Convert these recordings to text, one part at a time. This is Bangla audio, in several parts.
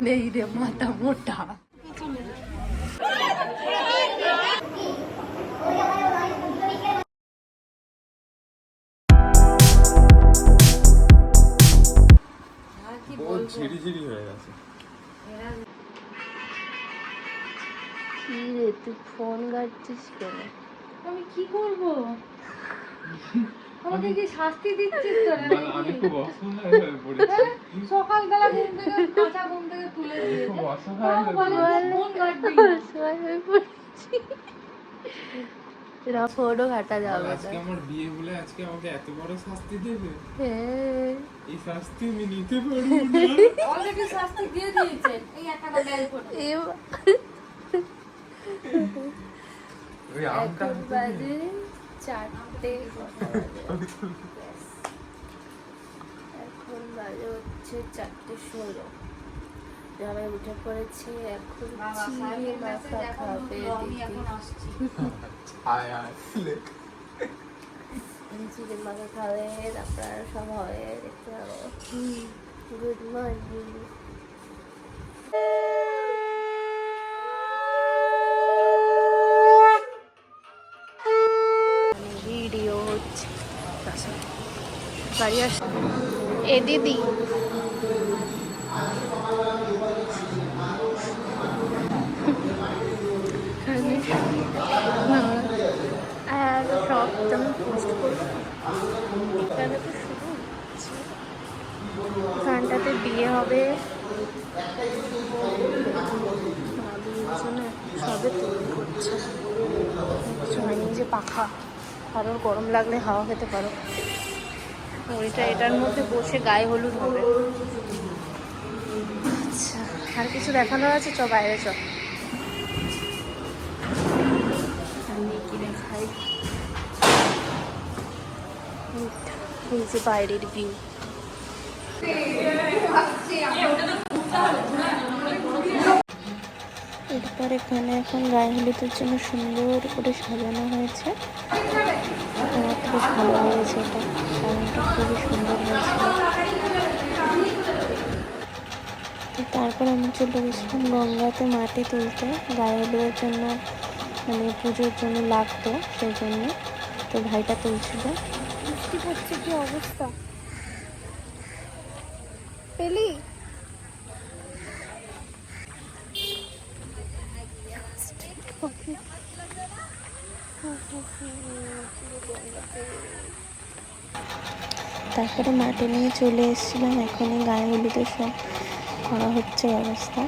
নেই রে, মাথা মোটা। ঝিরিঝিরি হয়ে গেছে। কি রে তুই ফোন ঘাটছিস কেন? আমি কি করব? আমাকে কি শাস্তি দিচ্ছিস তোরা? আমি খুব অসহায় হয়ে পড়েছি। সকালবেলা ঘুম থেকে কাঁচা ঘুম থেকে তুলে দিয়েছে। খুব অসহায় হয়ে বলে পড়েছি। ফোন ঘাটবি। অসহায় হয়ে পড়েছি। এরা ফোনও ঘাটা যাবে না। আজকে আমার বিয়ে বলে আজকে আমাকে এত বড় শাস্তি দেবে? হ্যাঁ। এই শাস্তি আমি নিতে পারবো না। অলরেডি শাস্তি দিয়ে দিয়েছে। এই একটা বেল ফটো। ওই আমটা এখন বাজে 4টে। এখন বাজে হচ্ছে 4:16। জামাই উঠে পড়েছে, এখন চিড়ে মাখা খাবে দিদি। আয় আয় লেখ। চিড়ে মাখা খাবে, তারপর আরো সব হবে, দেখতে পাবো। Good morning. ভিডিও হচ্ছে বাড়ি আস। এ দিদি আর সব তেমন পোস্ট করবো। এখানে তো শুরু হচ্ছে, এখানটাতে বিয়ে হবে। সবে তৈরি করছে, হয়নি যে পাখা। কারোর গরম লাগলে হাওয়া খেতে পারো। ওইটা এটার মধ্যে বসে গায়ে হলুদ হবে। আচ্ছা, আর কিছু দেখানোর আছে? চ বাইরে চ। কিনে খাই। এই যে বাইরের ভিউ। এরপর এখানে এখন গায়ে হলুদের জন্য সুন্দর করে সাজানো হয়েছে। আমার তো বেশ ভালো লেগেছে, এটা সাজানোটা খুবই সুন্দর হয়েছিল। তারপর আমি চলে গেছিলাম গঙ্গাতে মাটি তুলতে, গায়ে হলুদের জন্য, মানে পুজোর জন্য লাগতো সেই জন্য। তো ভাইটা তুলছিল। বৃষ্টি পড়ছে, কি অবস্থা পেলি? তারপরে মাটি নিয়ে চলে এসেছিলাম। এখনই গায়ে হলুদের সব করা হচ্ছে ব্যবস্থা।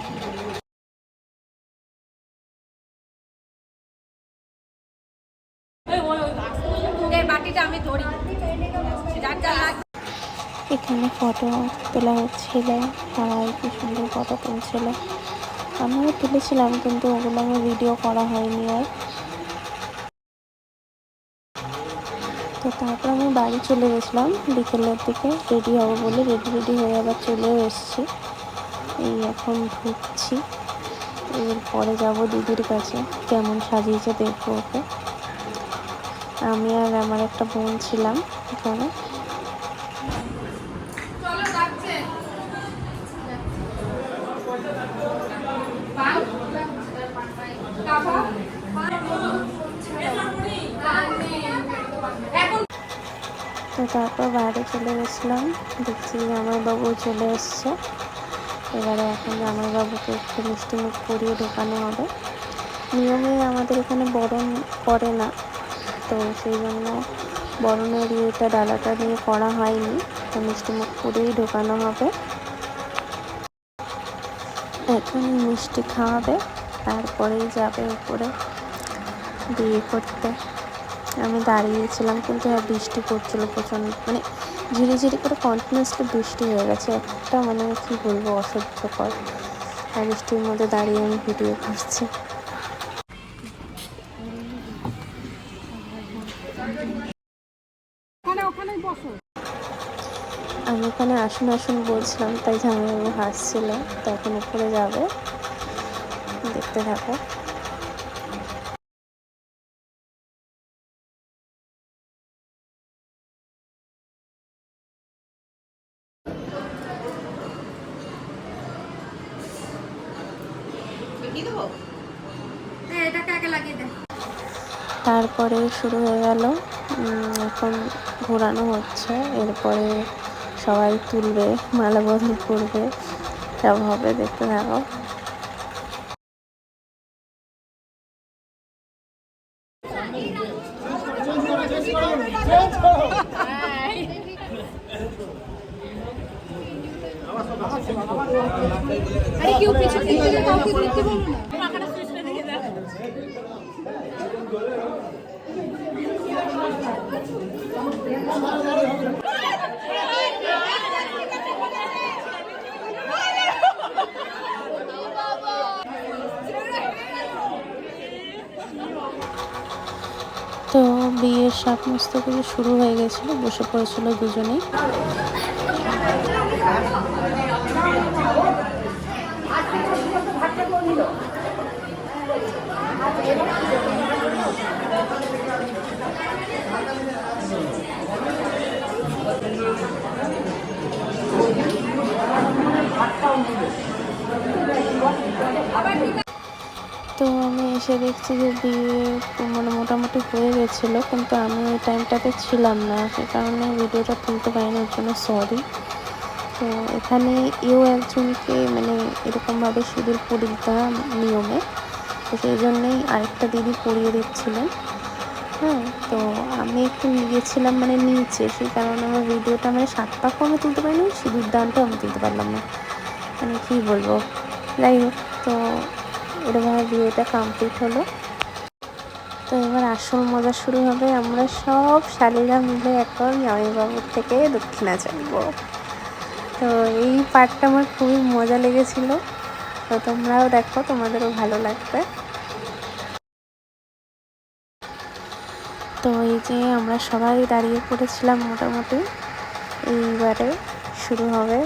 এখানে ফটো তোলা হচ্ছিল, সবাই কি সুন্দর ফটো তুলছিল। আমিও তুলেছিলাম, কিন্তু ওগুলো আমার ভিডিও করা হয়নি আর। তো তারপর আমি বাড়ি চলে গেছিলাম বিকেলের দিকে, রেডি হবো বলে। রেডি হয়ে আবার চলেও এসেছি। এই এখন ঢুকছি, এরপরে যাব দিদির কাছে, কেমন সাজিয়েছে দেখবো ওকে। আমি আর আমার একটা বোন ছিলাম এখানে। তো তারপর বাইরে চলে গেছিলাম, দেখছি জামাইবাবু চলে এসছে। এবারে এখন জামাইবাবুকে একটু মিষ্টি মুখ করিয়ে ঢোকানো হবে। নিয়মে আমাদের এখানে বরণ করে না, তো সেই জন্য বরণের ইয়েটা ডালাটা নিয়ে করা হয়নি। তো মিষ্টি মুখ করেই ঢোকানো হবে। এখন মিষ্টি খাওয়াবে, তারপরেই যাবে উপরে বিয়ে করতে। আমি দাঁড়িয়েছিলাম, কিন্তু বৃষ্টি পড়ছিল প্রচণ্ড, মানে ঝিরিঝিরি করে কন্টিনিউসলি বৃষ্টি হয়ে গেছে একটা, মানে কি বলবো, অসহ্যকর। আর বৃষ্টির মধ্যে দাঁড়িয়ে আমি ভিডিও করছি। আমি এখানে আসুন আসুন বলছিলাম, তাই জামাইবাবু হাসছিল। তো এখন উপরে যাবে, দেখতে থাকো। এটাকে আগে লাগিয়ে দে। তারপরে শুরু হয়ে গেল, এখন ঘোরানো হচ্ছে, এরপরে সবাই তুলবে, মালা বদল করবে, সব হবে, দেখতে থাকো। আরে কেউ পিছন থেকে কাউকে দেখতে বলবো না। তো বিয়ের সমস্ত কিছু শুরু হয়ে গেছিলো, বসে পড়েছিল দুজনেই। তো আমি এসে দেখছি যে বিয়ে মানে মোটামুটি হয়ে গেছিলো, কিন্তু আমি ওই টাইমটাতে ছিলাম না, সে কারণে ভিডিওটা তুলতে পারিনি, ওর জন্য সরি। তো এখানে একজনকে মানে এরকমভাবে সিঁদুর পরিয়ে দেওয়া নিয়মে, তো সেই জন্যেই আরেকটা দিদি পরিয়ে দিচ্ছিলেন। হ্যাঁ, তো আমি একটু গিয়েছিলাম মানে নিচে, সেই কারণে আমার ভিডিওটা মানে 7 পাকও আমি তুলতে পারিনি, সিঁদুর দানটাও আমি তুলতে পারলাম না, মানে কী বলবো। যাই হোক, তো এরকমভাবে বিয়েটা কমপ্লিট হলো। তো এবার আসল মজা শুরু হবে, আমরা সব শালীরা মিলে এখন জামাইবাবুর থেকে দক্ষিণা চাইবো। তো এই পার্টটা আমার খুবই মজা লেগেছিলো, তো তোমরাও দেখো, তোমাদেরও ভালো লাগবে। তো এই যে আমরা সবাই দাঁড়িয়ে পড়েছিলাম মোটামুটি, এইবারে শুরু হবে।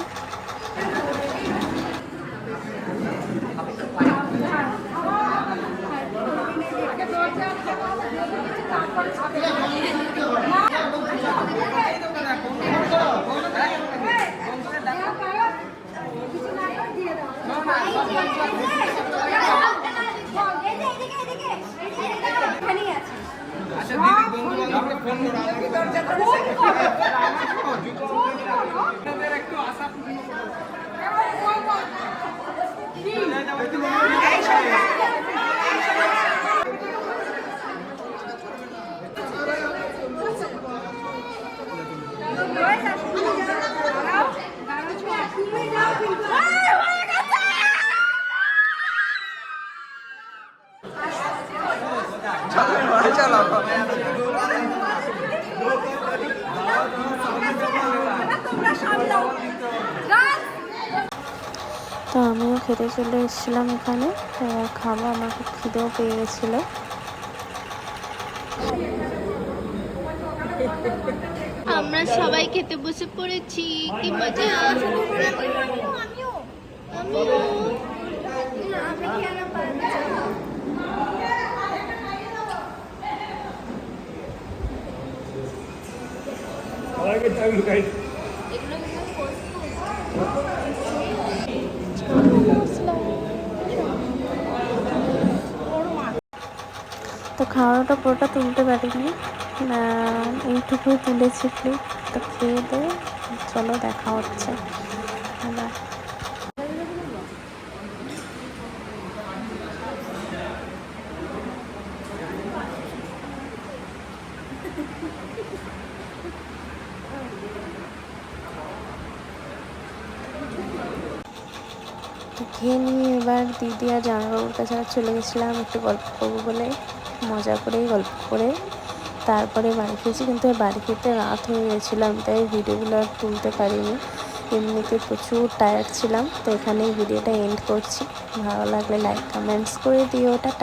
তো আমিও খেতে চলে এসেছিলাম এখানে, খাবো, আমার খুব খিদেও পেয়ে গেছিলো। আমরা সবাই খেতে বসে পড়েছি, কি মজা। তো খাওয়াটা পুরোটা তুলতে পারিনি, এইটুকুই তুলেছি ক্লিপ। তো খেয়ে দিয়ে চলো দেখা হচ্ছে আবার। তো খেয়ে নিয়ে এবার দিদি আর জামাইবাবুর কাছে চলে গেছিলাম একটু গল্প করবো বলে, মজা করেই গল্প করে তারপরে বাড়ি ফিরেছি। কিন্তু বাড়ি ফিরতে রাত হয়ে গেছিলাম, তাই ভিডিওগুলো আর তুলতে পারিনি, এমনিতে প্রচুর টায়ার্ড ছিলাম। তো এখানেই ভিডিওটা এন্ড করছি, ভালো লাগলে লাইক কমেন্টস করে দিও, টাটা।